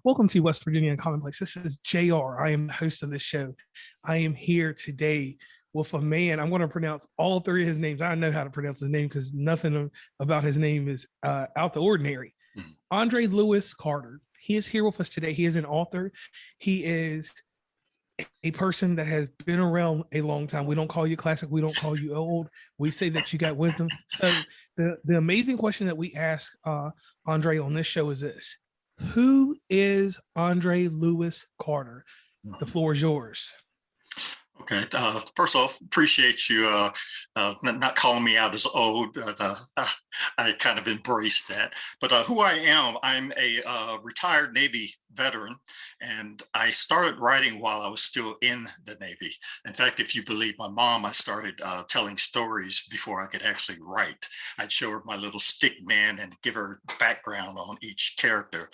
Welcome to West Virginia Commonplace. This is JR. I am the host of this show. I am here today with a man. I'm going to pronounce all three of his names. I know how to pronounce his name because nothing about his name is out the ordinary. André Lewis Carter. He is here with us today. He is an author. He is a person that has been around a long time. We don't call you classic. We don't call you old. We say that you got wisdom. So the amazing question that we ask André on this show is this: who is André Lewis Carter? The floor is yours. Okay. First off, appreciate you not calling me out as old. I kind of embrace that. But who I am, I'm a retired Navy veteran, and I started writing while I was still in the Navy. In fact, if you believe my mom, I started telling stories before I could actually write. I'd show her my little stick man and give her background on each character.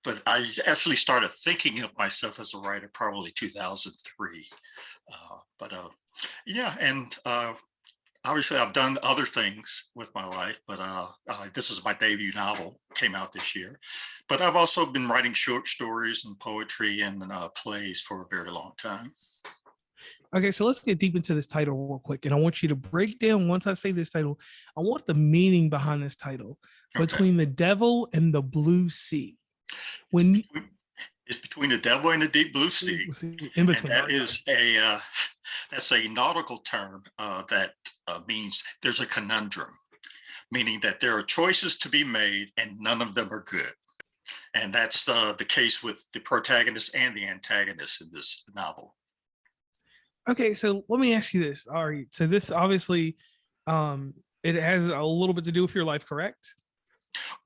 But I actually started thinking of myself as a writer probably 2003. Obviously I've done other things with my life, but this is my debut novel, came out this year. But I've also been writing short stories and poetry and plays for a very long time. Okay, so let's get deep into this title real quick. And I want you to break down, once I say this title, I want the meaning behind this title. Okay. Between the devil and the blue sea. It's between the devil and the deep blue sea. In between. And that is that's a nautical term that means there's a conundrum, meaning that there are choices to be made and none of them are good. And that's the case with the protagonist and the antagonist in this novel. Okay, so let me ask you this. All right, so this obviously, it has a little bit to do with your life, correct?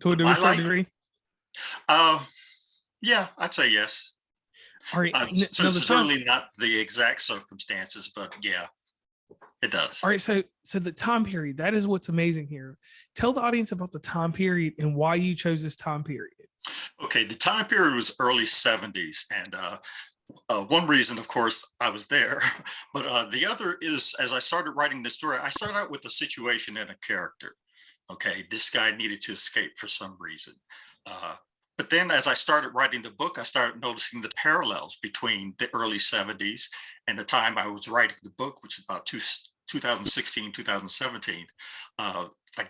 To a certain degree? Yeah, I'd say yes. All right. So certainly not the exact circumstances, but yeah, it does. All right. So the time period, that is what's amazing here. Tell the audience about the time period and why you chose this time period. Okay. The time period was early 70s. And one reason, of course, I was there. But the other is, as I started writing this story, I started out with a situation and a character. Okay. This guy needed to escape for some reason. But then as I started writing the book, I started noticing the parallels between the early 70s and the time I was writing the book, which is about 2016, 2017. Like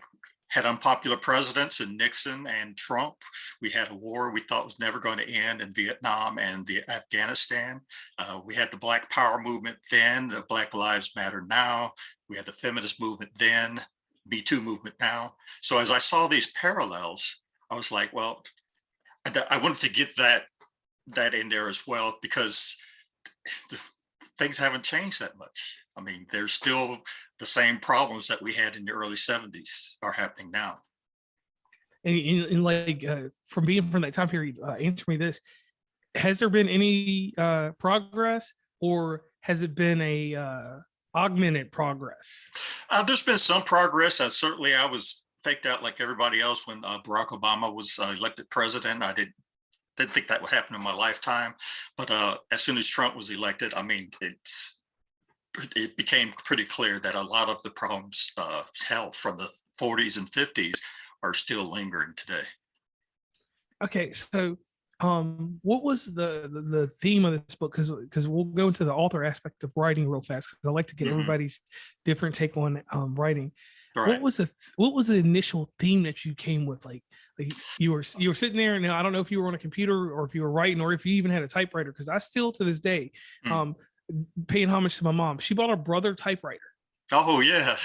had unpopular presidents in Nixon and Trump. We had a war we thought was never going to end in Vietnam and Afghanistan. We had the Black Power movement then, the Black Lives Matter now. We had the feminist movement then, Me Too movement now. So as I saw these parallels, I was like, well, I wanted to get that in there as well, because things haven't changed that much. I mean, there's still the same problems that we had in the early 70s are happening now. And like from being from that time period, answer me this: has there been any progress, or has it been a augmented progress? There's been some progress. Certainly, I was faked out like everybody else when Barack Obama was elected president. I didn't think that would happen in my lifetime. But as soon as Trump was elected, I mean, it became pretty clear that a lot of the problems held from the 40s and 50s are still lingering today. Okay, so what was the theme of this book? Because we'll go into the author aspect of writing real fast, because I like to get everybody's different take on writing. Right. What was the initial theme that you came with? Like you were sitting there, and I don't know if you were on a computer or if you were writing or if you even had a typewriter, because I still to this day, paying homage to my mom, she bought a Brother typewriter. Oh yeah.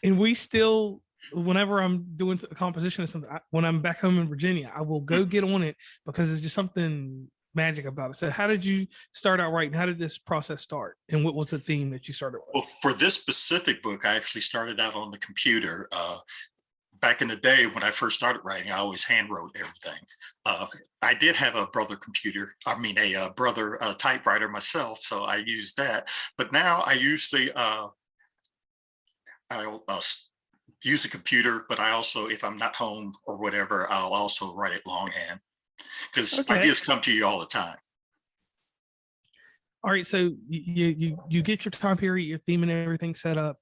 And we still, whenever I'm doing a composition or something, when I'm back home in Virginia, I will go get on it because it's just something magic about it. So how did you start out writing? How did this process start? And what was the theme that you started with? Well, for this specific book, I actually started out on the computer. Back in the day when I first started writing, I always hand wrote everything. I did have a Brother computer, a Brother typewriter myself, so I used that. But now I usually I'll use a computer, but I also, if I'm not home or whatever, I'll also write it longhand, because ideas come to you all the time. All right, so you get your time period, your theme and everything set up.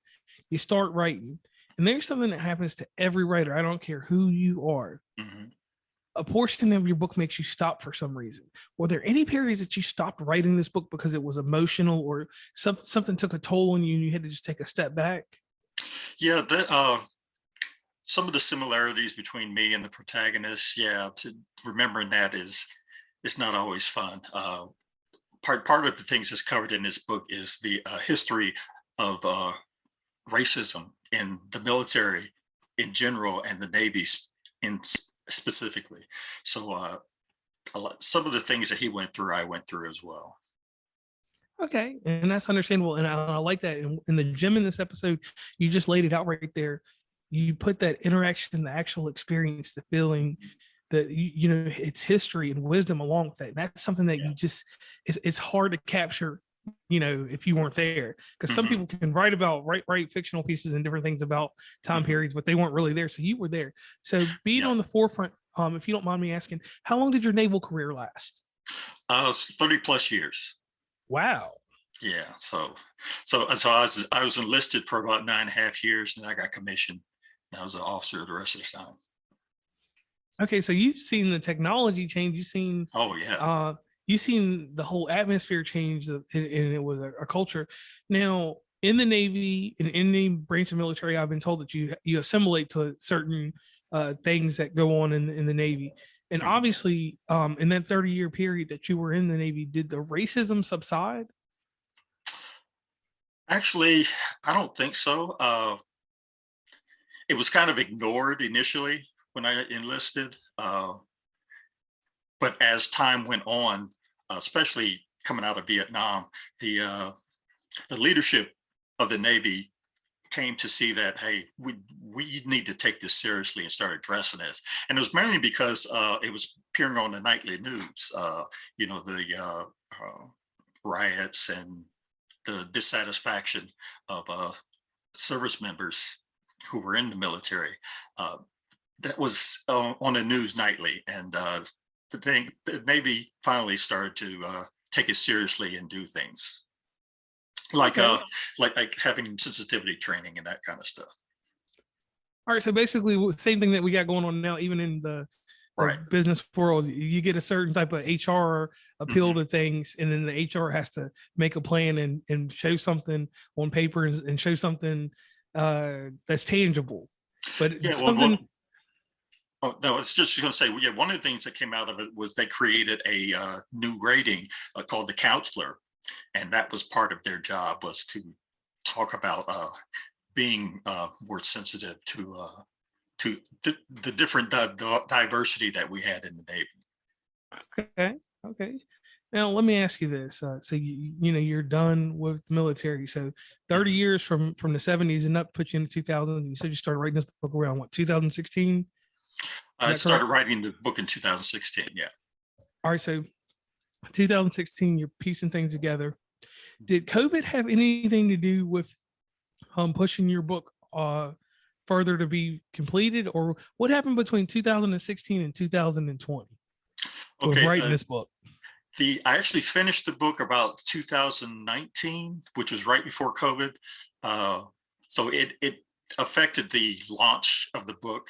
You start writing, and there's something that happens to every writer. I don't care who you are. a portion of your book makes you stop for some reason. Were there any periods that you stopped writing this book because it was emotional or something took a toll on you and you had to just take a step back? Yeah, some of the similarities between me and the protagonist, remembering that is not always fun. Part of the things that's covered in this book is the history of racism in the military in general and the Navy in specifically. So some of the things that he went through, I went through as well. Okay, and that's understandable, and I like that. In the gym in this episode, you just laid it out right there. You put that interaction, the actual experience, the feeling, that you know, it's history and wisdom along with that. And that's something that you just it's hard to capture, you know, if you weren't there, because some people can write fictional pieces and different things about time periods, but they weren't really there. So you were there. So being on the forefront, if you don't mind me asking, how long did your naval career last? 30 plus years. Wow. Yeah. So I was enlisted for about 9.5 years, and I got commissioned. And I was an officer the rest of the time. Okay, so you've seen the technology change. You've seen you've seen the whole atmosphere change, and it was a culture. Now, in the Navy, in any branch of military, I've been told that you assimilate to certain things that go on in the Navy. And obviously, in that 30-year period that you were in the Navy, did the racism subside? Actually, I don't think so. It was kind of ignored initially when I enlisted. But as time went on, especially coming out of Vietnam, the leadership of the Navy came to see that, hey, we need to take this seriously and start addressing this. And it was mainly because it was appearing on the nightly news, the riots and the dissatisfaction of service members who were in the military. That was on the news nightly. And the Navy finally started to take it seriously and do things. Like having sensitivity training and that kind of stuff. All right, so basically, same thing that we got going on now, even in the business world. You get a certain type of HR appeal to things, and then the HR has to make a plan and show something on paper and show something that's tangible. But something. Oh, no, it's just going to say, one of the things that came out of it was they created a new rating called the counselor. And that was part of their job, was to talk about being more sensitive to the different diversity that we had in the Navy. Okay. Now let me ask you this: so you're done with the military. So 30 years from the 70s and up, put you into 2000. You said you started writing this book around what, 2016? I started writing the book in 2016. Yeah. All right, so 2016, you're piecing things together. Did COVID have anything to do with pushing your book further to be completed, or what happened between 2016 and 2020 with writing this book? I actually finished the book about 2019, which was right before COVID. So it affected the launch of the book.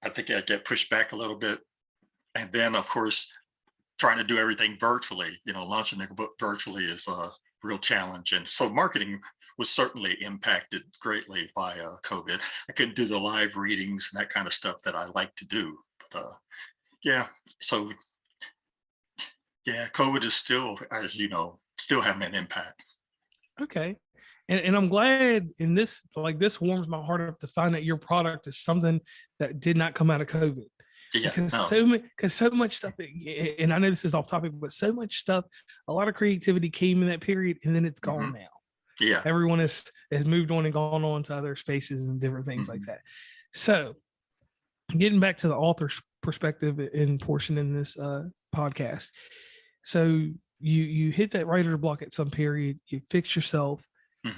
I think I get pushed back a little bit. And then, of course, trying to do everything virtually, launching a book virtually is a real challenge. And so marketing was certainly impacted greatly by COVID. I couldn't do the live readings and that kind of stuff that I like to do. But COVID is still, as you know, still having an impact. Okay. And I'm glad this warms my heart up to find that your product is something that did not come out of COVID. Because so much stuff, and I know this is off topic, but so much stuff, a lot of creativity came in that period, and then it's gone now. Yeah, everyone has moved on and gone on to other spaces and different things like that. So, getting back to the author's perspective and portion in this podcast, so you hit that writer's block at some period, you fix yourself.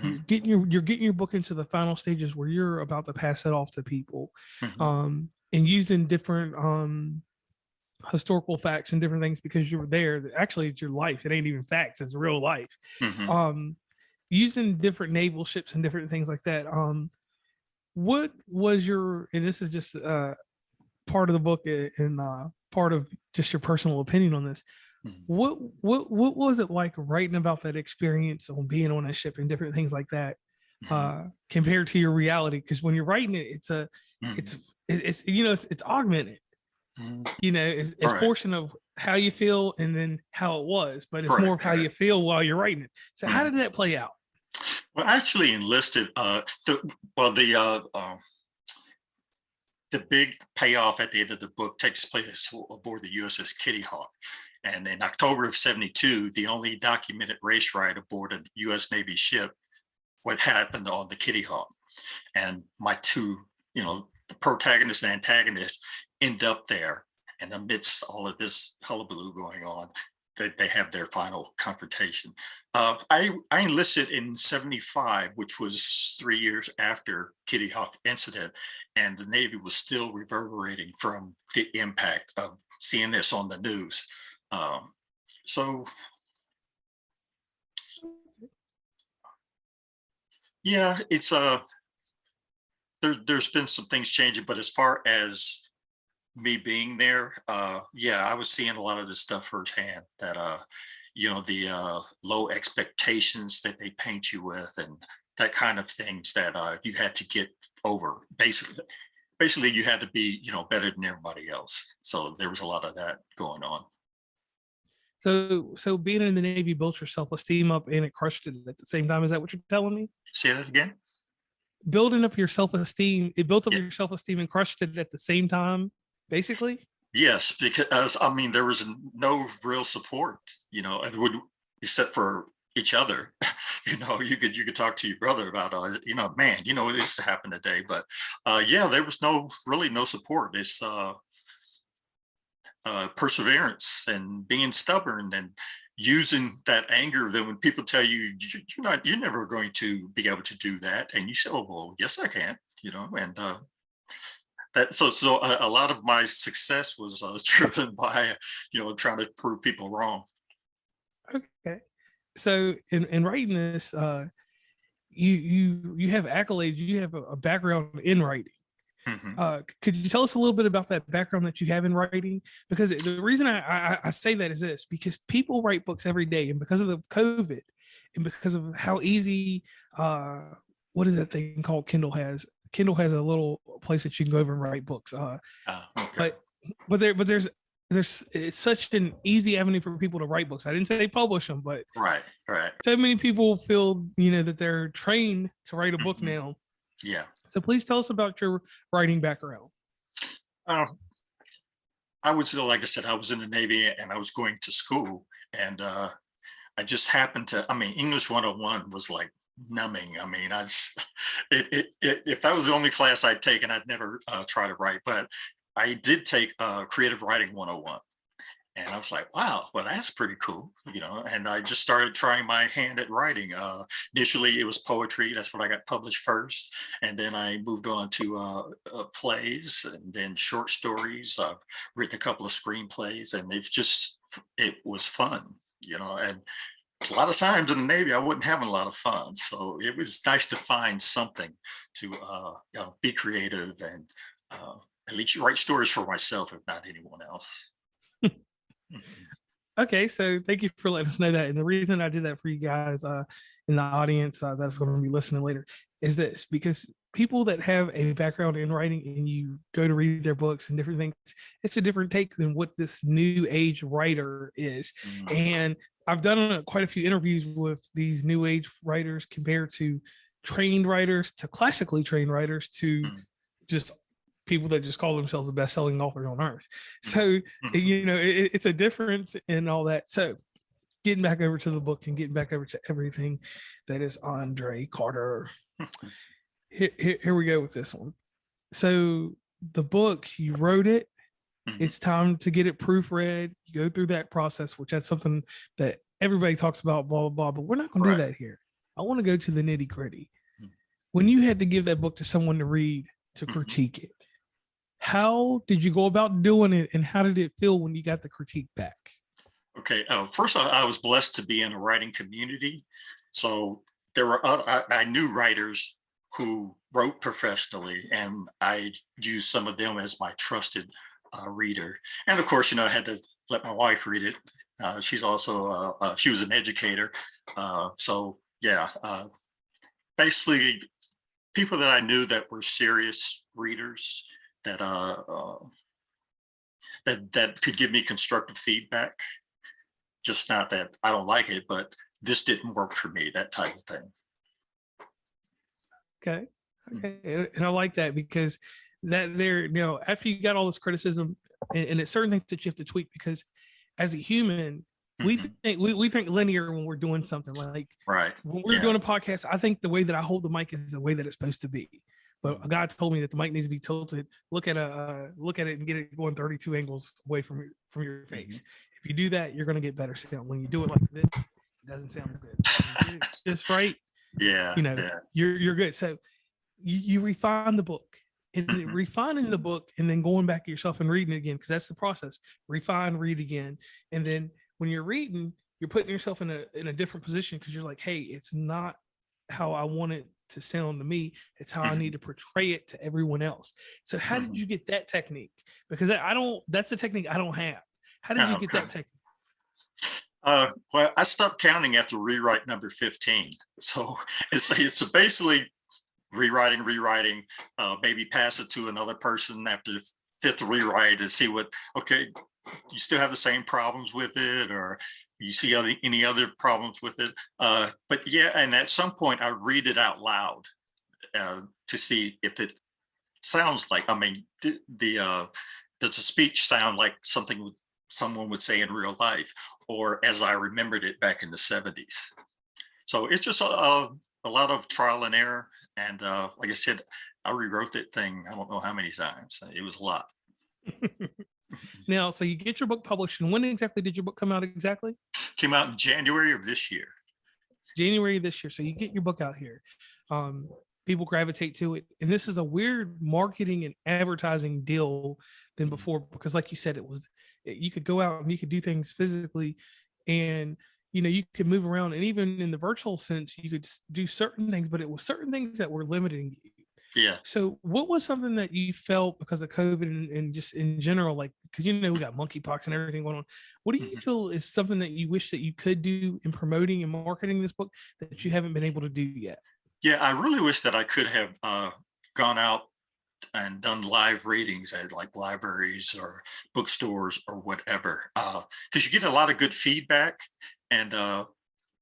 You're getting your book into the final stages where you're about to pass it off to people. And using different historical facts and different things because you were there. Actually, it's your life. It ain't even facts. It's real life. Using different naval ships and different things like that. What was your, and this is just part of the book and part of just your personal opinion on this. What was it like writing about that experience on being on a ship and different things like that, compared to your reality? Because when you're writing it, it's augmented. It's Right. portion of how you feel and then how it was, but it's more of Correct. how you feel while you're writing it. So how did that play out? Well, I actually enlisted the big payoff at the end of the book takes place aboard the USS Kitty Hawk. And in October of 72, the only documented race ride aboard a US Navy ship, what happened on the Kitty Hawk. And my two, the protagonist and antagonist end up there. And amidst all of this hullabaloo going on, they have their final confrontation. I enlisted in 75, which was 3 years after Kitty Hawk incident, and the Navy was still reverberating from the impact of seeing this on the news. So yeah, it's there's been some things changing, but as far as me being there, yeah, I was seeing a lot of this stuff firsthand, that the low expectations that they paint you with, and that kind of things that you had to get over. Basically you had to be, better than everybody else. So there was a lot of that going on. So being in the Navy built your self-esteem up and it crushed it at the same time. Is that what you're telling me? Say that again. Building up your self-esteem, it built up Yeah. your self-esteem and crushed it at the same time, basically. Yes, because there was no real support, except for each other. You could talk to your brother about, man, this happened today, but yeah, there was really no support. It's perseverance and being stubborn and using that anger. That when people tell you you're never going to be able to do that, and you say, oh well, yes I can, and so a lot of my success was driven by trying to prove people wrong. Okay. So in writing this, you have accolades, you have a background in writing. Could you tell us a little bit about that background that you have in writing? Because the reason I say that is this: because people write books every day, and because of the COVID, and because of how easy, what is that thing called? Kindle has a little place that you can go over and write books. Okay. But there's it's such an easy avenue for people to write books. I didn't say publish them, but Right. so many people feel that they're trained to write a book now. Yeah. So please tell us about your writing background. I was, like I said, I was in the Navy and I was going to school, and I just happened to, English 101 was like numbing. If that was the only class I'd taken, I'd never try to write, but I did take creative writing 101. And I was like, wow, well, that's pretty cool, and I just started trying my hand at writing. Initially, it was poetry. That's what I got published first. And then I moved on to plays, and then short stories. I've written a couple of screenplays, and it was fun, and a lot of times in the Navy, I wasn't having a lot of fun. So it was nice to find something to be creative and at least write stories for myself, if not anyone else. Okay, so thank you for letting us know that. And the reason I did that for you guys in the audience that's going to be listening later is this: because people that have a background in writing and you go to read their books and different things, it's a different take than what this new age writer is. And I've done quite a few interviews with these new age writers compared to trained writers, to classically trained writers, to just people that just call themselves the best-selling author on earth. So it's a difference in all that. So getting back over to the book and getting back over to everything that is André Carter. Here we go with this one. So the book, you wrote it, it's time to get it proofread. You go through that process, which that's something that everybody talks about, blah blah blah, but we're not going to do that here. I want to go to the nitty gritty. When you had to give that book to someone to read, to critique it, how did you go about doing it, and how did it feel when you got the critique back? Okay, first I was blessed to be in a writing community, so there were I knew writers who wrote professionally, and I used some of them as my trusted reader. And of course, I had to let my wife read it. She's also she was an educator, so yeah. Basically, people that I knew that were serious readers that that could give me constructive feedback. Just not that I don't like it, but this didn't work for me. That type of thing. Okay. Okay. And I like that because that there, after you got all this criticism and it's certain things that you have to tweak because as a human, we think we think linear when we're doing something like Right. when we're doing a podcast. I think the way that I hold the mic is the way that it's supposed to be. But a guy told me that the mic needs to be tilted. Look at it and get it going 32 angles away from your face. If you do that, you're going to get better sound. When you do it like this, it doesn't sound good. It's just right. Yeah. You're good. So you refine the book and refining the book and then going back to yourself and reading it again, because that's the process. Refine, read again. And then when you're reading, you're putting yourself in a different position because you're like, hey, it's not how I want it to sound to me. It's how I need to portray it to everyone else. So how did you get that technique? Because that's the technique I don't have. How did you get that technique? Well, I stopped counting after rewrite number 15. So it's basically rewriting, maybe pass it to another person after the fifth rewrite and see okay, you still have the same problems with it, or you see any other problems with it. But yeah, and at some point I read it out loud to see if it sounds like, does the speech sound like something someone would say in real life, or as I remembered it back in the 70s. So it's just a lot of trial and error. And like I said, I rewrote that thing, I don't know how many times. It was a lot. Now, so you get your book published, and when exactly did your book come out exactly? Came out in January of this year. January of this year. So you get your book out here. People gravitate to it. And this is a weird marketing and advertising deal than before, because like you said, you could go out and you could do things physically and you could move around, and even in the virtual sense, you could do certain things, but it was certain things that were limiting you. Yeah. So what was something that you felt because of COVID and just in general, like, because we got monkeypox and everything going on. What do you feel is something that you wish that you could do in promoting and marketing this book that you haven't been able to do yet? Yeah, I really wish that I could have gone out and done live readings at like libraries or bookstores or whatever, because you get a lot of good feedback. And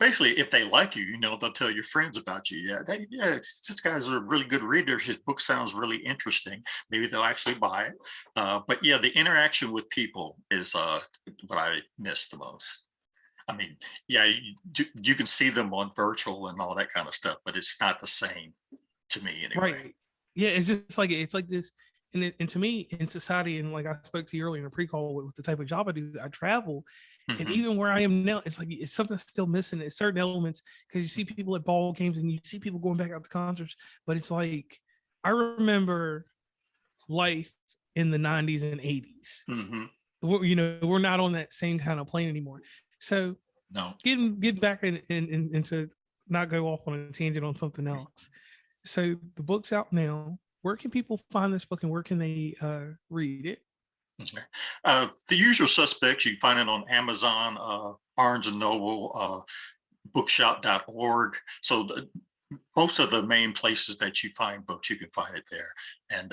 basically, if they like you, they'll tell your friends about you. This guy's a really good reader. His book sounds really interesting. Maybe they'll actually buy it. But yeah, the interaction with people is what I miss the most. Yeah, you can see them on virtual and all that kind of stuff, but it's not the same to me anyway. Right. Yeah, it's just like it's like this. And to me, in society, and like I spoke to you earlier in a pre-call with the type of job I do, I travel. And even where I am now, it's like it's something still missing. It's certain elements, because you see people at ball games and you see people going back out to concerts, but it's like I remember life in the 90s and 80s. We're not on that same kind of plane anymore. So no, get back into not go off on a tangent on something else. So the book's out now. Where can people find this book and where can they read it? The usual suspects. You can find it on Amazon, Barnes and Noble, bookshop.org. So most of the main places that you find books, you can find it there. And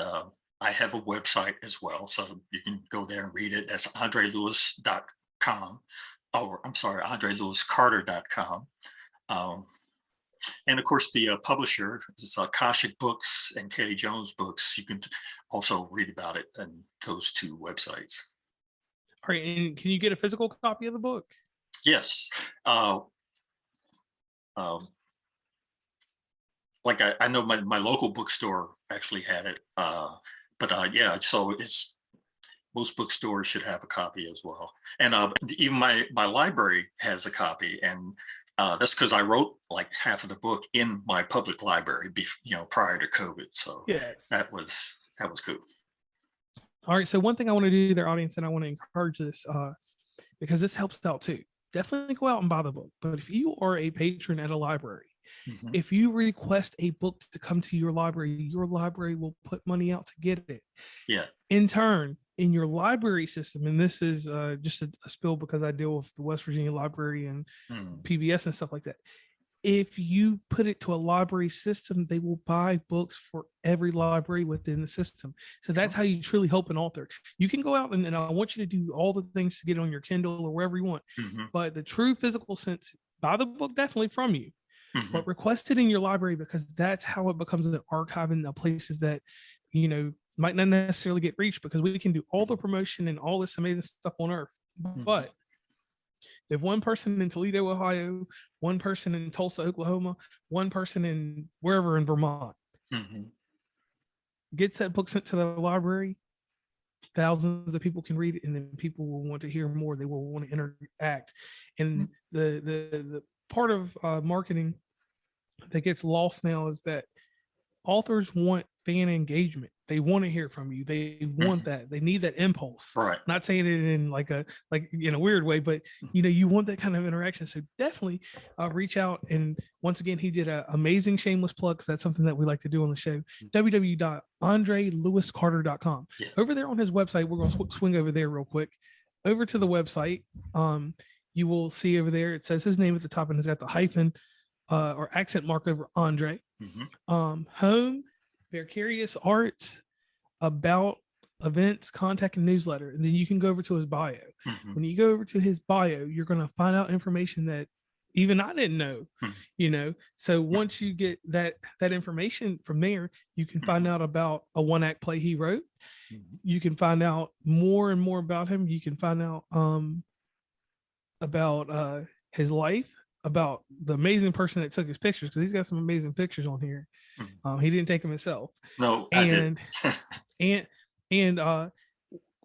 I have a website as well, so you can go there and read it. That's andrelewis.com, or I'm sorry, andrelewiscarter.com. And of course, the publisher is Akashic Books and Kelly Jones Books. You can also read about it on those two websites. All right, and can you get a physical copy of the book? Yes. Like I know my local bookstore actually had it, but yeah, so it's most bookstores should have a copy as well. And even my library has a copy, and that's because I wrote like half of the book in my public library, prior to COVID. So yes, that was cool. All right. So one thing I want to do there, audience, and I want to encourage this because this helps out too. Definitely go out and buy the book. But if you are a patron at a library Mhm. If you request a book to come to your library will put money out to get it. Yeah. In turn, in your library system, and this is just a spill because I deal with the West Virginia Library and Mm. PBS and stuff like that. If you put it to a library system, they will buy books for every library within the system. So that's how you truly help an author. You can go out and I want you to do all the things to get it on your Kindle or wherever you want. Mhm. But the true physical sense, buy the book definitely from you, Mhm. but request it in your library because that's how it becomes an archive in the places that, might not necessarily get reached because we can do all the promotion and all this amazing stuff on earth. Mhm. But if one person in Toledo, Ohio, one person in Tulsa, Oklahoma, one person in wherever in Vermont Mhm. gets that book sent to the library, thousands of people can read it, and then people will want to hear more. They will want to interact. And the part of marketing that gets lost now is that authors want fan engagement. They want to hear from you. They want that. They need that impulse. Right. Not saying it in like in a weird way, but you want that kind of interaction. So definitely reach out. And once again, he did an amazing shameless plug because that's something that we like to do on the show. www.andrelewiscarter.com. Yeah. Over there on his website, we're going to swing over there real quick. Over to the website, you will see over there. It says his name at the top and it's got the hyphen or accent mark over Andre. Mhm. Home, Vicarious Arts, about events, contact, and newsletter. And then you can go over to his bio. Mhm. When you go over to his bio, you're going to find out information that even I didn't know, So once you get that information from there, you can find out about a one-act play he wrote. Mhm. You can find out more and more about him. You can find out about his life, about the amazing person that took his pictures, because he's got some amazing pictures on here. Mhm. He didn't take them himself. No, I did. And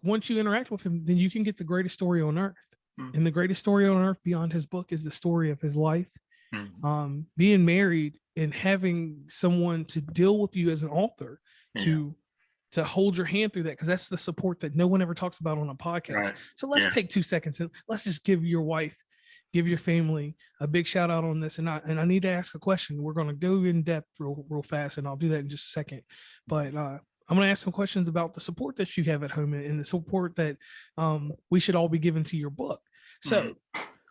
once you interact with him, then you can get the greatest story on earth. Mhm. And the greatest story on earth beyond his book is the story of his life. Mhm. Being married and having someone to deal with you as an author Yeah. to hold your hand through that, because that's the support that no one ever talks about on a podcast. Right. So let's Yeah. take 2 seconds and let's just give your wife, give your family a big shout out on this. And I need to ask a question. We're going to go in depth real fast, and I'll do that in just a second. But I'm going to ask some questions about the support that you have at home and the support that we should all be giving to your book. So,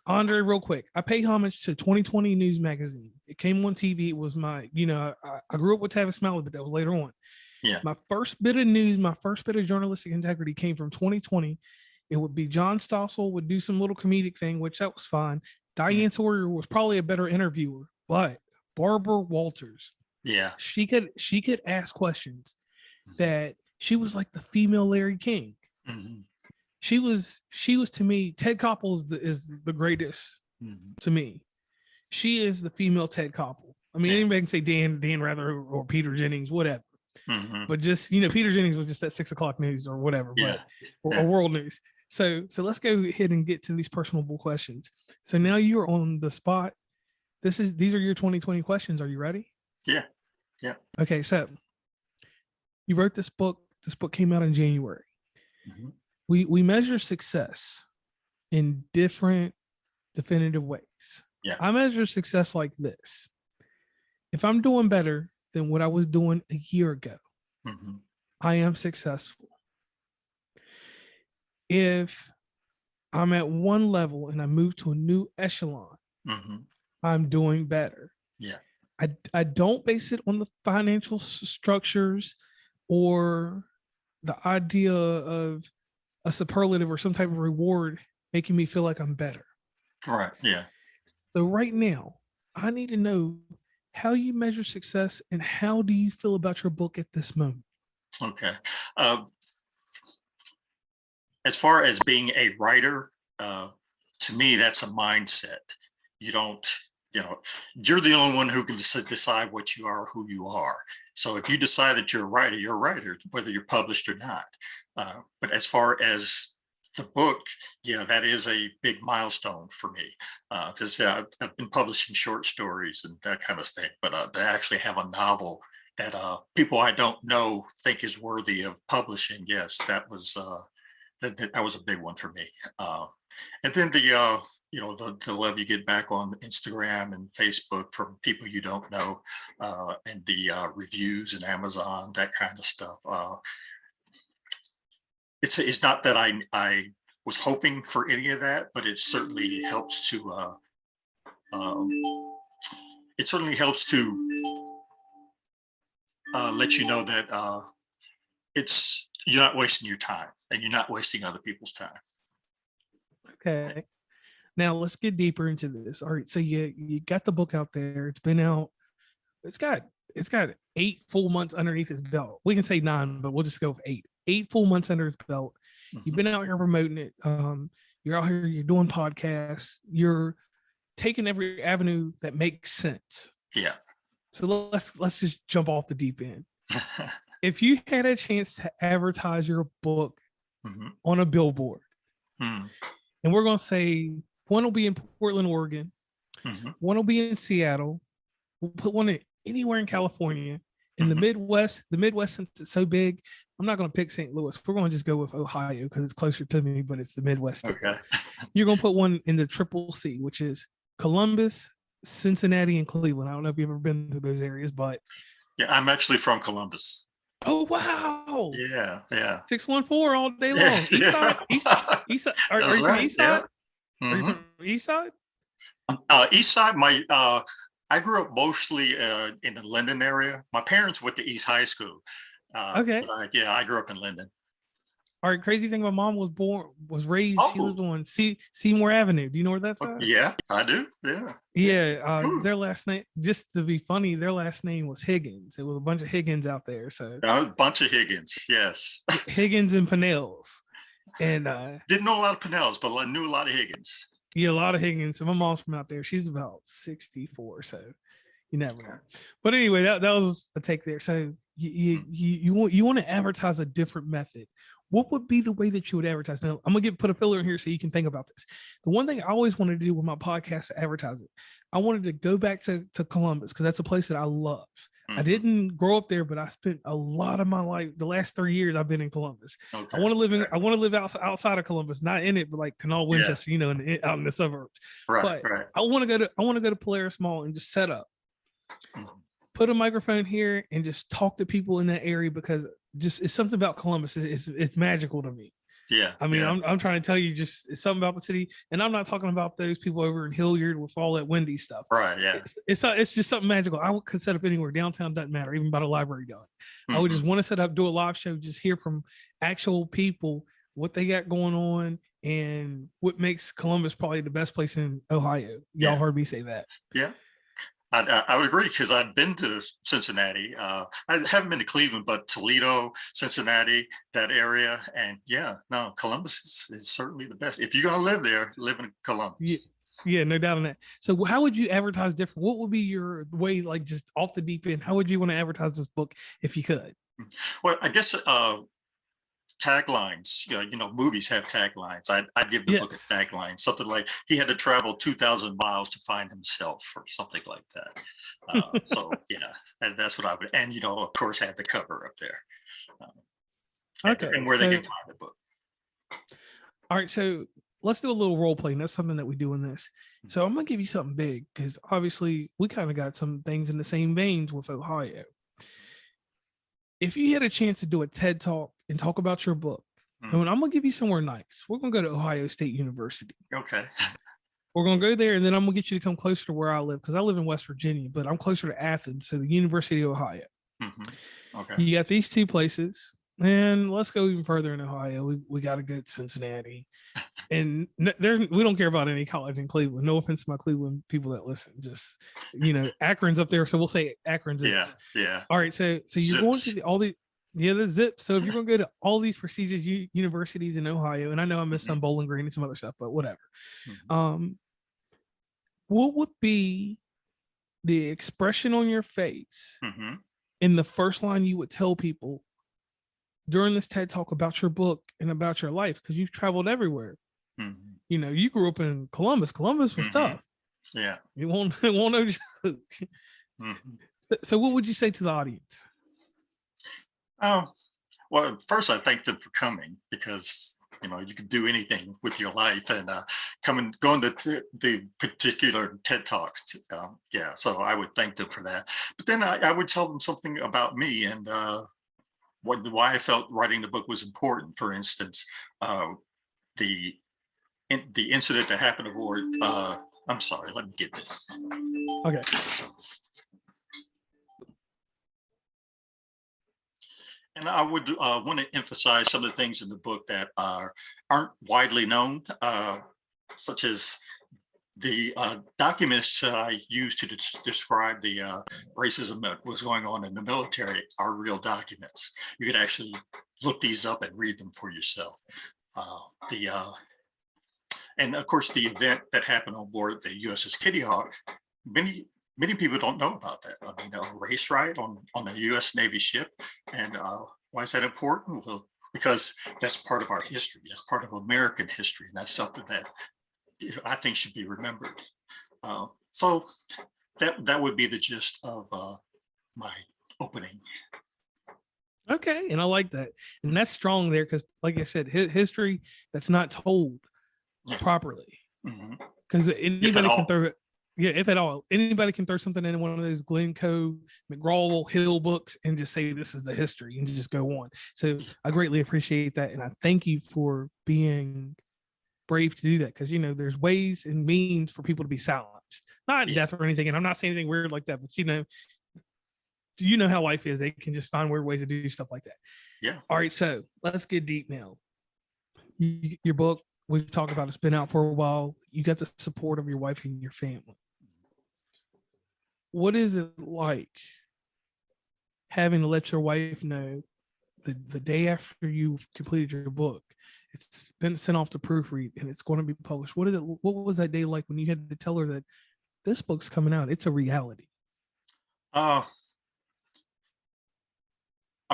Andre, real quick, I pay homage to 2020 News Magazine. It came on TV. It was my, I grew up with Tavis Smiley, but that was later on. Yeah. My first bit of news, my first bit of journalistic integrity came from 2020. It would be John Stossel would do some little comedic thing, which that was fine. Diane Sawyer was probably a better interviewer, but Barbara Walters, Yeah. she could ask questions that she was like the female Larry King. Mhm. She was to me, Ted Koppel is the greatest Mhm. to me. She is the female Ted Koppel. I mean, Yeah. anybody can say Dan Rather or Peter Jennings, whatever. Mhm. But just Peter Jennings was just that 6 o'clock news or whatever, Yeah. or world news. So let's go ahead and get to these personable questions. So now you are on the spot. These are your 2020 questions. Are you ready? Yeah. Yeah. Okay, so you wrote this book. This book came out in January. Mhm. We measure success in different definitive ways. Yeah. I measure success like this. If I'm doing better than what I was doing a year ago, Mhm. I am successful. If I'm at one level and I move to a new echelon, Mhm. I'm doing better. Yeah. I don't base it on the financial structures or the idea of a superlative or some type of reward making me feel like I'm better. All right. Yeah. So right now, I need to know how you measure success and how do you feel about your book at this moment? Okay. As far as being a writer, to me, that's a mindset. You don't, you're the only one who can decide what you are, who you are. So if you decide that you're a writer, whether you're published or not. But as far as the book, yeah, that is a big milestone for me because I've been publishing short stories and that kind of thing. But to actually have a novel that people I don't know think is worthy of publishing, yes, that was that was a big one for me. And then the love you get back on Instagram and Facebook from people you don't know, and the reviews and Amazon, that kind of stuff. It's not that I was hoping for any of that, but it certainly helps to um, let you know that you're not wasting your time and you're not wasting other people's time. Okay. Now let's get deeper into this. All right. So you got the book out there. It's been out. It's got 8 full months underneath its belt. We can say 9, but we'll just go with 8. 8 full months under its belt. You've been out here promoting it. You're out here, you're doing podcasts, you're taking every avenue that makes sense. Yeah. So let's just jump off the deep end. If you had a chance to advertise your book on a billboard, and we're going to say one will be in Portland, Oregon, one will be in Seattle, we'll put one in anywhere in California, in the Midwest, since it's so big, I'm not going to pick St. Louis. We're going to just go with Ohio because it's closer to me, but it's the Midwest. Okay. You're going to put one in the Triple C, which is Columbus, Cincinnati, and Cleveland. I don't know if you've ever been to those areas, but yeah, I'm actually from Columbus. oh wow! Yeah. 614 all day long. East side. Are you from East side? Are you from East side? East side. I grew up mostly in the Linden area. My parents went to East High School. Okay. I grew up in Linden. All right. Crazy thing, my mom was raised. She lived on Seymour Avenue. Do you know where that's at? Yeah, I do. Yeah. Yeah. Their last name, just to be funny, their last name was Higgins. It was a bunch of Higgins out there. So a bunch of Higgins. Yes. Higgins and Pinnells. And didn't know a lot of Pinnells, but I knew a lot of Higgins. Yeah, a lot of Higgins. So my mom's from out there. She's about 64, so you never know. But anyway, that was a take there. So you want to advertise a different method. What would be the way that you would advertise? Now, I'm gonna put a filler in here so you can think about this. The one thing I always wanted to do with my podcast to advertise it, I wanted to go back to Columbus because that's a place that I love. I didn't grow up there, but I spent a lot of my life, the last 3 years I've been in Columbus. Okay. I want to live outside of Columbus, not in it, but like Canal, Winchester, out in the suburbs. Right. I want to go to Polaris Mall and just set up, put a microphone here and just talk to people in that area because just it's something about Columbus. It's magical to me. Yeah. I mean, I'm trying to tell you, just it's something about the city, and I'm not talking about those people over in Hilliard with all that windy stuff. Right. Yeah. It's just something magical. I could set up anywhere. Downtown doesn't matter, even by the library going. I would just want to set up, do a live show, just hear from actual people what they got going on and what makes Columbus probably the best place in Ohio. Y'all heard me say that. Yeah. I would agree because I've been to Cincinnati. I haven't been to Cleveland, but Toledo, Cincinnati, that area. And Columbus is certainly the best. If you're going to live there, live in Columbus. Yeah, no doubt on that. So how would you advertise different? What would be your way, like just off the deep end? How would you want to advertise this book if you could? Well, I guess taglines, movies have taglines. I'd give the book a tagline, something like he had to travel 2,000 miles to find himself or something like that. So that's what I would, and of course have the cover up there. Okay. And where they can find the book. All right. So let's do a little role play. And that's something that we do in this. So I'm going to give you something big because obviously we kind of got some things in the same veins with Ohio. If you had a chance to do a TED Talk and talk about your book, and I'm going to give you somewhere nice. We're going to go to Ohio State University. Okay. We're going to go there, and then I'm going to get you to come closer to where I live because I live in West Virginia, but I'm closer to Athens, so the University of Ohio. Okay. You got these two places, and let's go even further in Ohio. We got to go to Cincinnati, and we don't care about any college in Cleveland. No offense to my Cleveland people that listen. Just Akron's up there, so we'll say Akron's. Yeah. All right, so you're going to all the Zips. So if you're going to go to all these prestigious universities in Ohio, and I know I missed some Bowling Green and some other stuff, but whatever. What would be the expression on your face in the first line you would tell people during this TED Talk about your book and about your life? Because you've traveled everywhere. You grew up in Columbus. Columbus was tough. Yeah. You won't know joke. So what would you say to the audience? Oh, well, first I thank them for coming because you could do anything with your life, and going to the particular TED Talks. Yeah, so I would thank them for that. But then I would tell them something about me and why I felt writing the book was important. For instance, the the incident that happened aboard. I'm sorry, let me get this. Okay. And I would want to emphasize some of the things in the book that aren't widely known, such as the documents that I used to describe the racism that was going on in the military are real documents. You could actually look these up and read them for yourself. And of course, the event that happened on board the USS Kitty Hawk, many people don't know about that. I mean, a race riot on a U.S. Navy ship. And why is that important? Well, because that's part of our history. That's part of American history. And that's something that I think should be remembered. So that would be the gist of my opening. Okay, and I like that, and that's strong there because, like I said, history that's not told properly. Because anybody can throw it. Yeah, if at all, anybody can throw something in one of those Glencoe, McGraw Hill books and just say this is the history and just go on. So I greatly appreciate that, and I thank you for being brave to do that, because there's ways and means for people to be silenced, not death or anything. And I'm not saying anything weird like that, but you know how life is. They can just find weird ways to do stuff like that. Yeah. All right, so let's get deep now. Your book, we've talked about, it's been out for a while. You got the support of your wife and your family. What is it like having to let your wife know the day after you've completed your book, it's been sent off to proofread and it's going to be published? What was that day like when you had to tell her that this book's coming out? It's a reality. I'm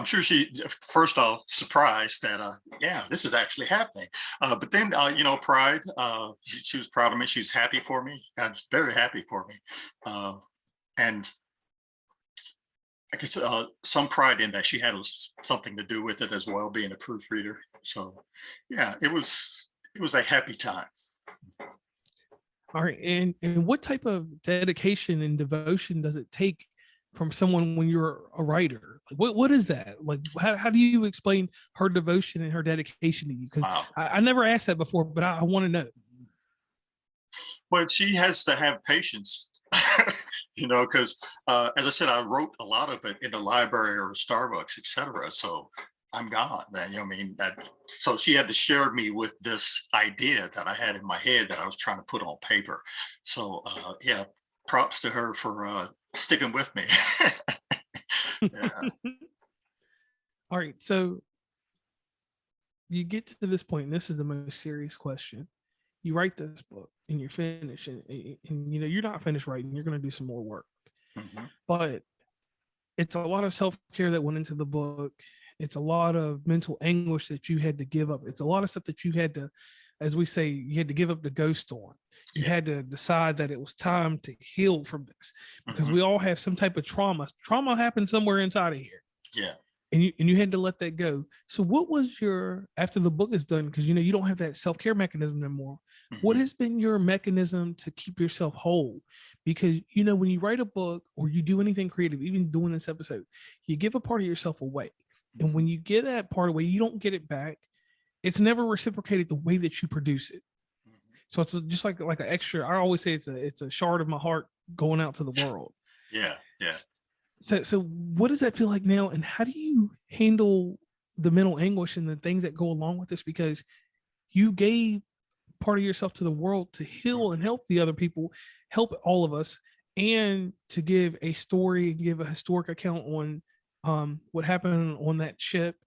sure she, first off, surprised that, this is actually happening. But then, pride, she was proud of me. She was happy for me. Was very happy for me. And I guess some pride in that she had something to do with it as well, being a proofreader. So, yeah, it was a happy time. All right. And what type of dedication and devotion does it take from someone when you're a writer? Like, what is that? Like, how do you explain her devotion and her dedication to you? Because I never asked that before, but I want to know. Well, she has to have patience, because as I said, I wrote a lot of it in the library or Starbucks, etc. So I'm gone. So she had to share me with this idea that I had in my head that I was trying to put on paper. So props to her for sticking with me. Yeah. All right, so you get to this point, and this is the most serious question. You write this book and you're finished, and you're not finished writing. You're going to do some more work, but it's a lot of self-care that went into the book. It's a lot of mental anguish that you had to give up. It's a lot of stuff that you had to, as we say, you had to give up the ghost on. You had to decide that it was time to heal from this, because we all have some type of trauma. Trauma happened somewhere inside of here. Yeah. And you had to let that go. So what was after the book is done, because you don't have that self-care mechanism anymore. What has been your mechanism to keep yourself whole? Because when you write a book or you do anything creative, even doing this episode, you give a part of yourself away. And when you give that part away, you don't get it back. It's never reciprocated the way that you produce it. So it's just like an extra. I always say it's a shard of my heart going out to the world. Yeah. So what does that feel like now? And how do you handle the mental anguish and the things that go along with this? Because you gave part of yourself to the world to heal and help the other people, help all of us, and to give a story, give a historic account on what happened on that ship.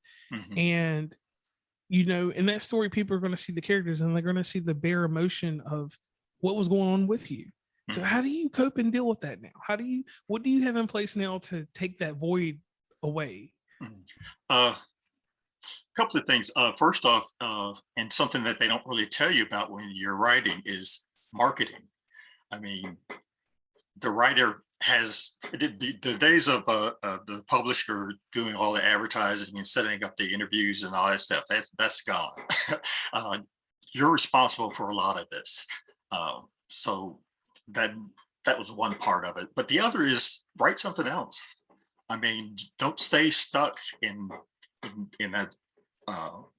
And in that story, people are going to see the characters and they're going to see the bare emotion of what was going on with you. So how do you cope and deal with that now? What do you have in place now to take that void away? A couple of things. First off, and something that they don't really tell you about when you're writing is marketing. I mean, the writer has the days of the publisher doing all the advertising and setting up the interviews and all that stuff. That's gone. uh, you're responsible for a lot of this. So that was one part of it. But the other is write something else. I mean, don't stay stuck in that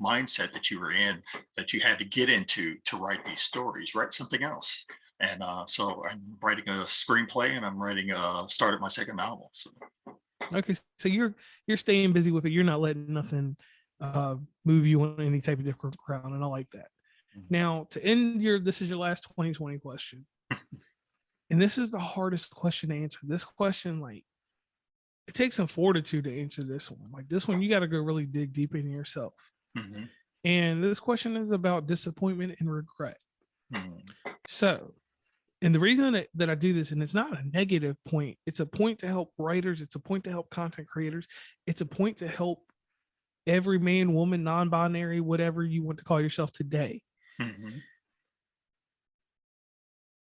mindset that you were in, that you had to get into to write these stories. Write something else. And so I'm writing a screenplay, and I'm writing started my second novel. So. Okay, so you're staying busy with it. You're not letting nothing move you on any type of different ground, and I like that. Now, to end this is your last 2020 question. And this is the hardest question to answer. This question, like, it takes some fortitude to answer this one. Like this one, you got to go really dig deep into yourself. Mm-hmm. And this question is about disappointment and regret. Mm-hmm. So, and the reason that I do this, and it's not a negative point, it's a point to help writers, it's a point to help content creators, it's a point to help every man, woman, non-binary, whatever you want to call yourself today. Mm-hmm.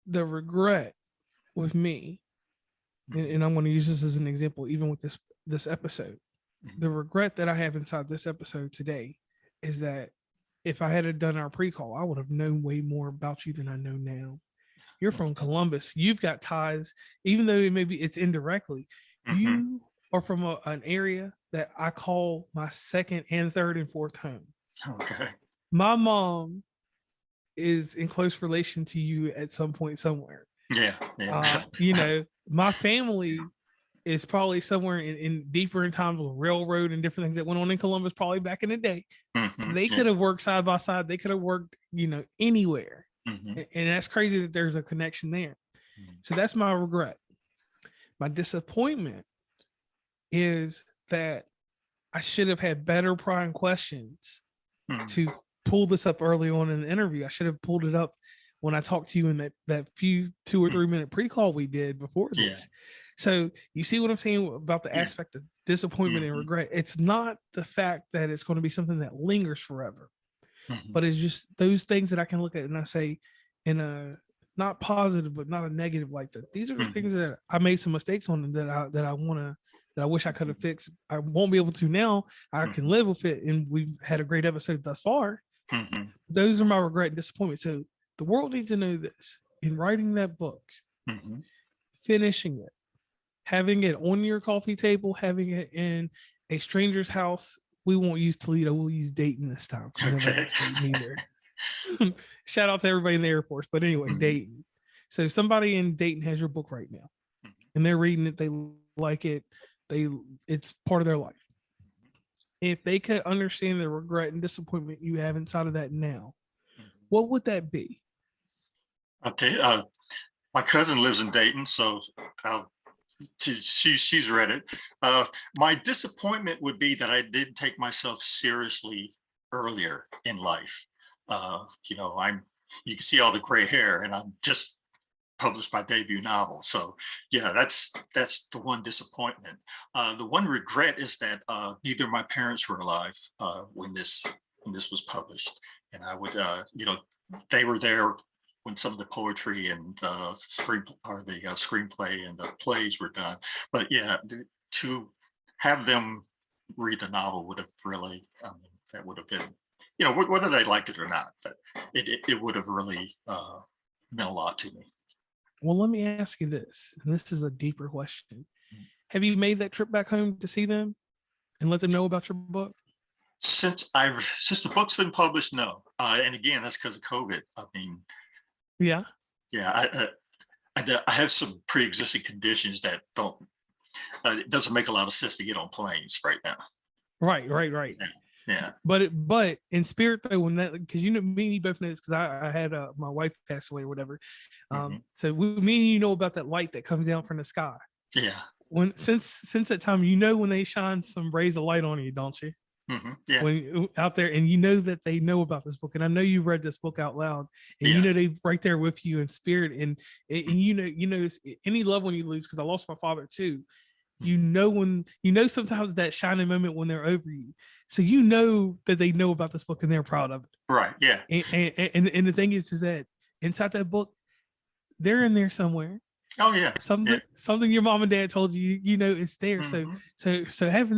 The regret with me, and I'm going to use this as an example, even with this episode, the regret that I have inside this episode today is that if I had done our pre-call, I would have known way more about you than I know now. You're from Columbus. You've got ties, even though maybe it's indirectly. Mm-hmm. You are from an area that I call my second and third and fourth home. Okay. My mom is in close relation to you at some point somewhere. Yeah. My family is probably somewhere in deeper in times with railroad and different things that went on in Columbus probably back in the day. Mm-hmm. They could have worked side by side. They could have worked, anywhere. Mm-hmm. And that's crazy that there's a connection there. Mm-hmm. So that's my regret. My disappointment is that I should have had better prying questions to pull this up early on in the interview. I should have pulled it up when I talked to you in that few 2 or 3 minute pre-call we did before this. Yeah. So you see what I'm saying about the aspect of disappointment and regret. It's not the fact that it's going to be something that lingers forever, but it's just those things that I can look at and I say in a not positive, but not a negative like that. These are the things that I made some mistakes on that I wish I could have fixed. I won't be able to now. I can live with it. And we've had a great episode thus far. Those are my regret and disappointment. So the world needs to know this. In writing that book, finishing it, having it on your coffee table, having it in a stranger's house. We won't use Toledo. We'll use Dayton this time. Okay. Shout out to everybody in the Air Force. But anyway, Dayton. So somebody in Dayton has your book right now, and they're reading it. They like it. It's part of their life. If they could understand the regret and disappointment you have inside of that now, what would that be? Okay. My cousin lives in Dayton, so she's read it. My disappointment would be that I didn't take myself seriously earlier in life. You can see all the gray hair, and I'm just published my debut novel. So yeah, that's the one disappointment. The one regret is that neither of my parents were alive when this was published, and I would they were there when some of the poetry and the screenplay and the plays were done. But yeah, to have them read the novel would have really, that would have been, whether they liked it or not, but it would have really meant a lot to me. Well, let me ask you this, and this is a deeper question. Have you made that trip back home to see them and let them know about your book? Since the book's been published, no. And again, that's because of COVID. I mean, yeah. I have some pre-existing conditions that it doesn't make a lot of sense to get on planes right now. Right. Yeah. But in spirit though, when that, because me and you both know this, because I had my wife pass away or whatever. So me and you know about that light that comes down from the sky. Yeah. Since that time, when they shine some rays of light on you, don't you? Yeah. When out there, and that they know about this book, and I know you read this book out loud, and they right there with you in spirit, and any loved one you lose, because I lost my father too. When sometimes that shining moment when they're over you, so that they know about this book and they're proud of it. Right. Yeah. And the thing is that inside that book, they're in there somewhere. Oh yeah. Something Yeah. something your mom and dad told you, it's there. So Mhm. so having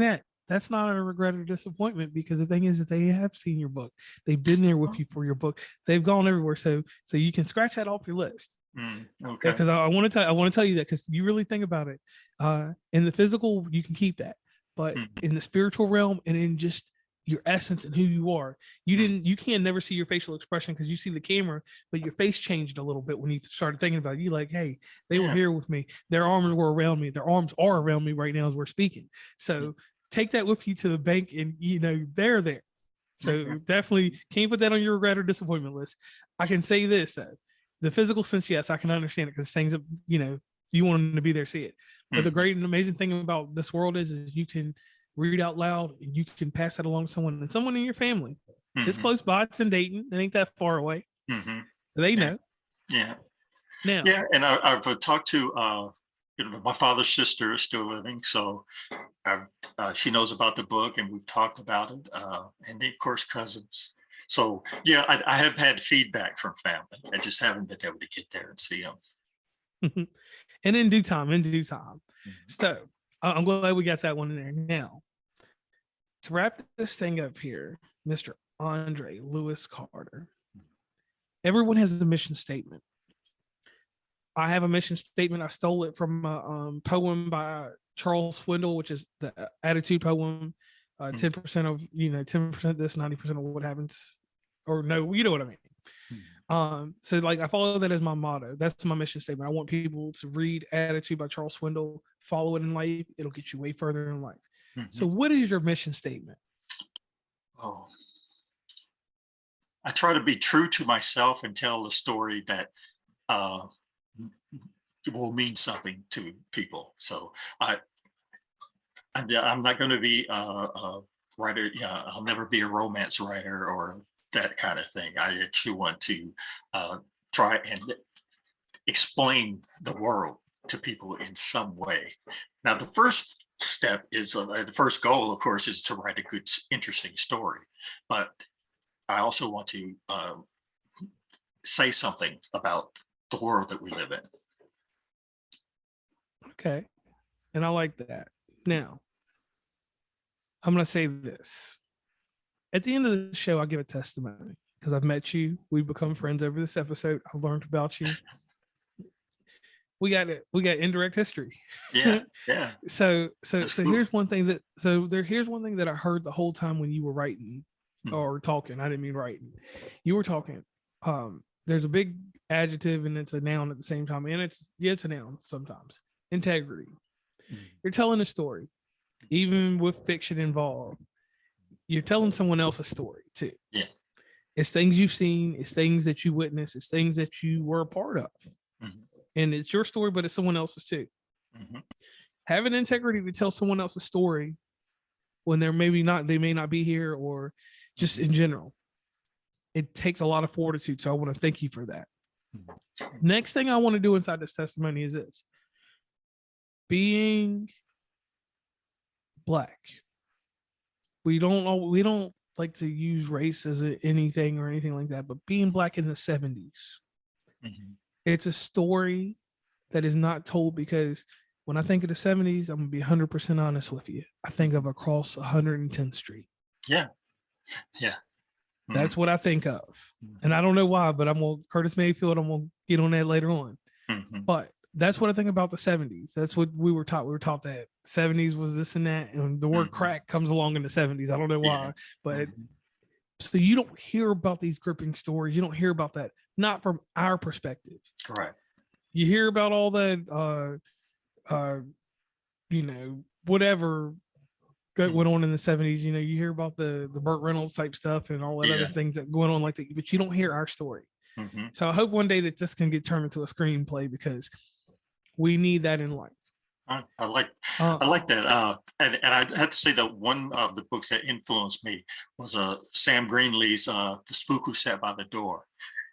that's not a regret or disappointment, because the thing is that they have seen your book. They've been there with you for your book. They've gone everywhere. So you can scratch that off your list. Okay. Because I want to tell you that, because you really think about it. In the physical, you can keep that, but Mhm. in the spiritual realm and in just your essence and who you are, you can't never see your facial expression because you see the camera, but your face changed a little bit when you started thinking about it. You like, hey, they were Yeah. here with me. Their arms were around me. Their arms are around me right now as we're speaking. So take that with you to the bank, and they're there. Okay. So definitely can't put that on your regret or disappointment list. I can say this though. The physical sense, yes, I can understand it, because things that, you want them to be there, see it. But the Mhm. great and amazing thing about this world is you can read out loud and you can pass that along to someone, and someone in your family. It's Mhm. close by, it's in Dayton. It ain't that far away. Mhm. They Yeah. know. Yeah. Now, Yeah. And I've talked to my father's sister is still living, so I've she knows about the book, and we've talked about it, and then, of course, cousins. So yeah, I have had feedback from family. I just haven't been able to get there and see them. and in due time, in due time. So I'm glad we got that one in there. Now, to wrap this thing up here, Mr. Andre Lewis Carter, everyone has a mission statement. I have a mission statement. I stole it from a poem by Charles Swindle, which is the attitude poem. 10% of 10% this, 90% of what happens, or no, you know what I mean. So like I follow that as my motto. That's my mission statement. I want people to read Attitude by Charles Swindle, follow it in life. It'll get you way further in life. So Mhm. what is your mission statement? Oh, I try to be true to myself and tell a story that uh, will mean something to people. So I, I'm not going to be a writer. Yeah, I'll never be a romance writer or that kind of thing. I actually want to uh, try and explain the world to people in some way. Now, the first step is the first goal, of course, is to write a good, interesting story. But I also want to say something about the world that we live in. Okay. And I like that. Now, I'm going to say this. At the end of the show, I'll give a testimony, because I've met you. We've become friends over this episode. I've learned about you. We got it. We got indirect history. Yeah, yeah, that's So cool. here's one thing here's one thing that I heard the whole time when you were writing Mhm. or talking. I didn't mean writing. You were talking. There's a big adjective and it's a noun at the same time. And it's a noun sometimes. Integrity. Mhm. You're telling a story, even with fiction involved. You're telling someone else's story too. Yeah. It's things you've seen, it's things that you witnessed, it's things that you were a part of. Mhm. And it's your story, but it's someone else's too. Mhm. Having integrity to tell someone else's story when they may not be here, or just Mhm. in general, it takes a lot of fortitude. So I want to thank you for that. Mhm. Next thing I want to do inside this testimony is this: being black. We don't like to use race as anything or anything like that, but being black in the 70s, Mhm. it's a story that is not told, because when I think of the 70s, I'm gonna be 100% honest with you. I think of across 110th Street. Yeah, yeah. That's Mhm. what I think of. And Mhm. I don't know why, but I'm gonna Curtis Mayfield, I'm gonna get on that later on. Mhm. But that's what I think about the 70s. That's what we were taught. We were taught that 70s was this and that. And the word Mhm. crack comes along in the 70s. I don't know Yeah. why, but Mhm. so you don't hear about these gripping stories. You don't hear about that, not from our perspective. Right. You hear about all that whatever Mhm. went on in the 70s. You hear about the Burt Reynolds type stuff and all that other Yeah. things that going on like that, but you don't hear our story. Mhm. So I hope one day that this can get turned into a screenplay, because we need that in life. I like Uh, I like that. And I have to say that one of the books that influenced me was Sam Greenlee's The Spook Who Sat by the Door.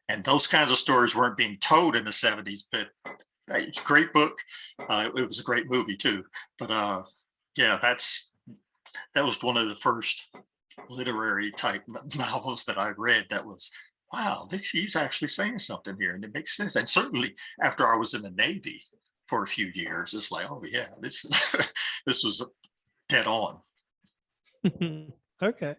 And those kinds of stories weren't being told in the 70s, but it's a great book. It was a great movie too. But yeah, that was one of the first literary type novels that I read that was, wow, he's actually saying something here, and it makes sense. And certainly after I was in the Navy, for a few years. It's like, oh yeah, this this was dead on. Okay.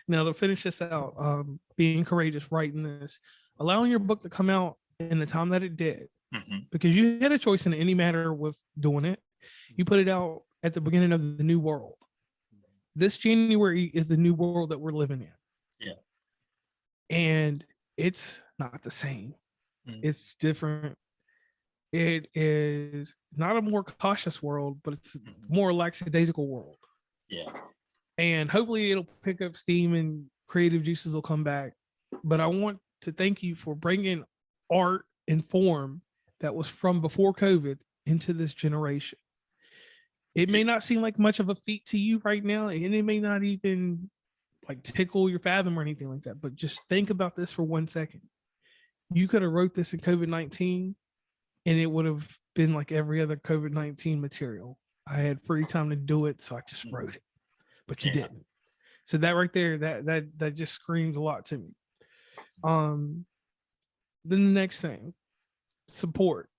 Now to finish this out, being courageous, writing this, allowing your book to come out in the time that it did, because you had a choice in any matter with doing it. You put it out at the beginning of the new world. This January is the new world that we're living in. Yeah. And it's not the same. It's different. It is not a more cautious world, but it's a more lackadaisical world. Yeah. And hopefully it'll pick up steam and creative juices will come back. But I want to thank you for bringing art and form that was from before COVID into this generation. It may not seem like much of a feat to you right now, and it may not even like tickle your fathom or anything like that, but just think about this for 1 second. You could have wrote this in COVID-19 and it would have been like every other COVID-19 material. I had free time to do it, so I just wrote it, but you didn't. So that right there, that just screams a lot to me. Then the next thing, support.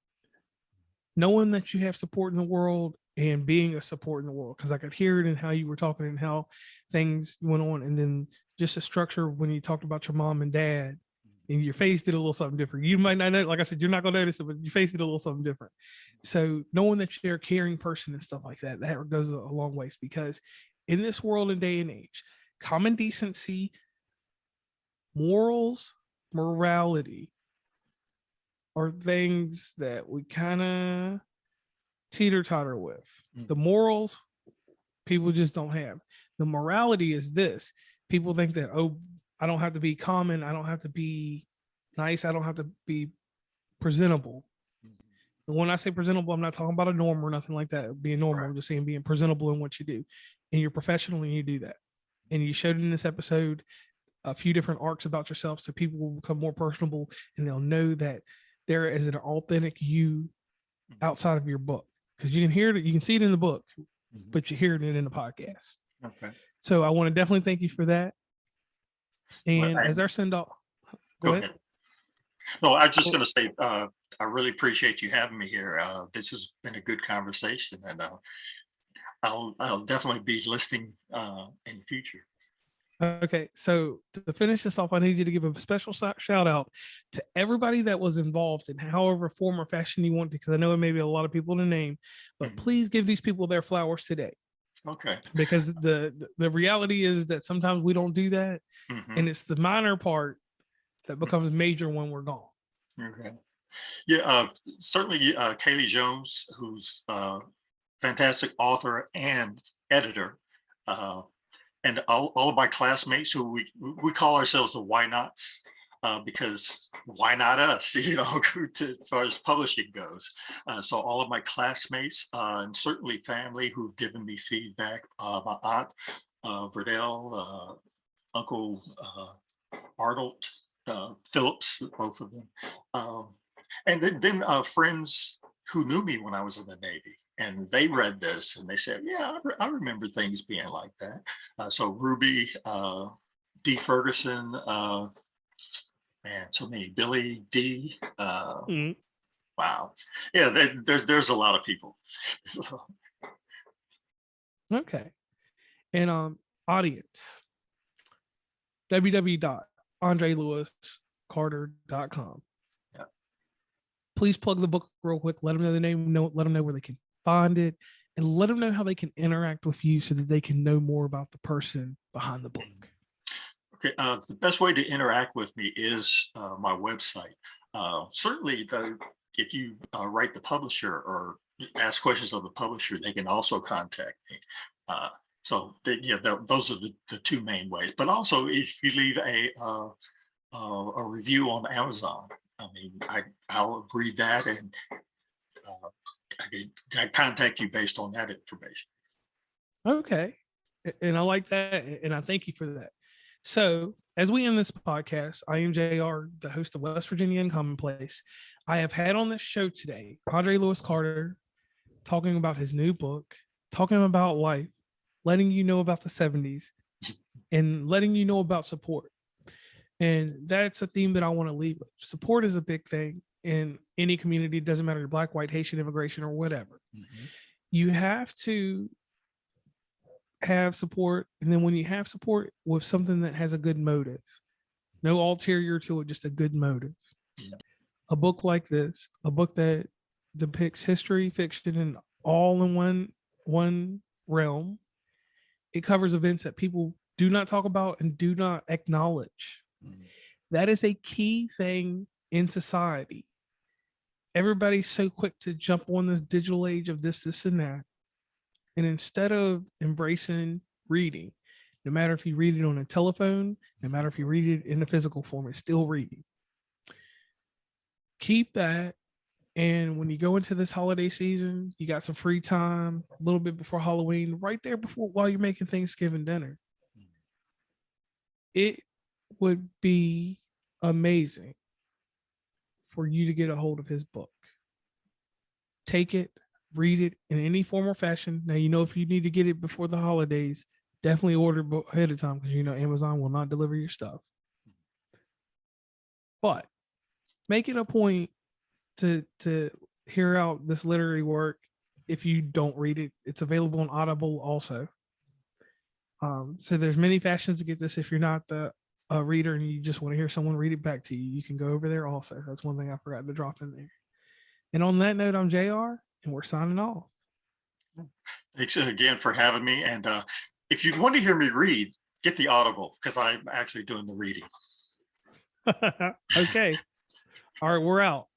Knowing that you have support in the world and being a support in the world, because I could hear it in how you were talking and how things went on, and then just the structure when you talked about your mom and dad, and your face did a little something different. You might not know, like I said, you're not gonna notice it, but your face did a little something different. So knowing that you're a caring person and stuff like that, that goes a long ways, because in this world and day and age, common decency, morals, morality are things that we kind of teeter-totter with. The morals, people just don't have. The morality is this. People think that, oh, I don't have to be common, I don't have to be nice, I don't have to be presentable. And when I say presentable, I'm not talking about a norm or nothing like that, being normal. I'm just saying being presentable in what you do. And you're professional and you do that. And you showed in this episode a few different arcs about yourself, so people will become more personable and they'll know that there is an authentic you outside of your book. Because you can hear it, you can see it in the book, but you're hearing it in the podcast. Okay. So I want to definitely thank you for that. And as our send off, go ahead. No, I'm just going to say, I really appreciate you having me here. This has been a good conversation, and I'll definitely be listening in the future. Okay, so to finish this off, I need you to give a special shout out to everybody that was involved in however form or fashion you want, because I know it may be a lot of people to name, but please give these people their flowers today. Okay. Because the reality is that sometimes we don't do that, and it's the minor part that becomes major when we're gone. Okay. Yeah, certainly Kaylee Jones, who's a fantastic author and editor. And all of my classmates, who we call ourselves the Why Nots, because why not us, as far as publishing goes. So all of my classmates and certainly family who've given me feedback, my aunt, Verdell, Uncle Arnold, Phillips, both of them. And then friends who knew me when I was in the Navy. And they read this and they said, yeah, I remember things being like that. So Ruby, D. Ferguson, man, so many, Billy D. Wow. Yeah, there's a lot of people. Okay. And audience, www.andrelewiscarter.com. Yeah. Please plug the book real quick. Let them know the name, let them know where they can find it, and let them know how they can interact with you so that they can know more about the person behind the book. Okay, the best way to interact with me is my website. Certainly, if you write the publisher or ask questions of the publisher, they can also contact me. Those are the two main ways. But also, if you leave a review on Amazon, I mean, I'll read that and I contact you based on that information. Okay. And I like that. And I thank you for that. So as we end this podcast, I am JR, the host of West Virginia in Commonplace. I have had on this show today, André Lewis Carter, talking about his new book, talking about life, letting you know about the 70s, and letting you know about support. And that's a theme that I want to leave with. Support is a big thing in any community. It doesn't matter, black, white, Haitian, immigration, or whatever. You have to have support. And then when you have support with something that has a good motive, no ulterior to it, just a good motive. A book like this, a book that depicts history, fiction, and all in one realm. It covers events that people do not talk about and do not acknowledge. That is a key thing in society. Everybody's so quick to jump on this digital age of this, and that. And instead of embracing reading, no matter if you read it on a telephone, no matter if you read it in a physical form, it's still reading. Keep that. And when you go into this holiday season, you got some free time, a little bit before Halloween, right there before while you're making Thanksgiving dinner. It would be amazing for you to get a hold of his book. Take it, read it in any form or fashion. Now, if you need to get it before the holidays, definitely order ahead of time because Amazon will not deliver your stuff. But make it a point to hear out this literary work. If you don't read it, it's available on Audible also. So there's many fashions to get this. If you're not a reader and you just want to hear someone read it back to you, you can go over there also. That's one thing I forgot to drop in there. And on that note, I'm JR, and we're signing off. Thanks again for having me. And if you want to hear me read, get the Audible because I'm actually doing the reading. Okay. All right, we're out.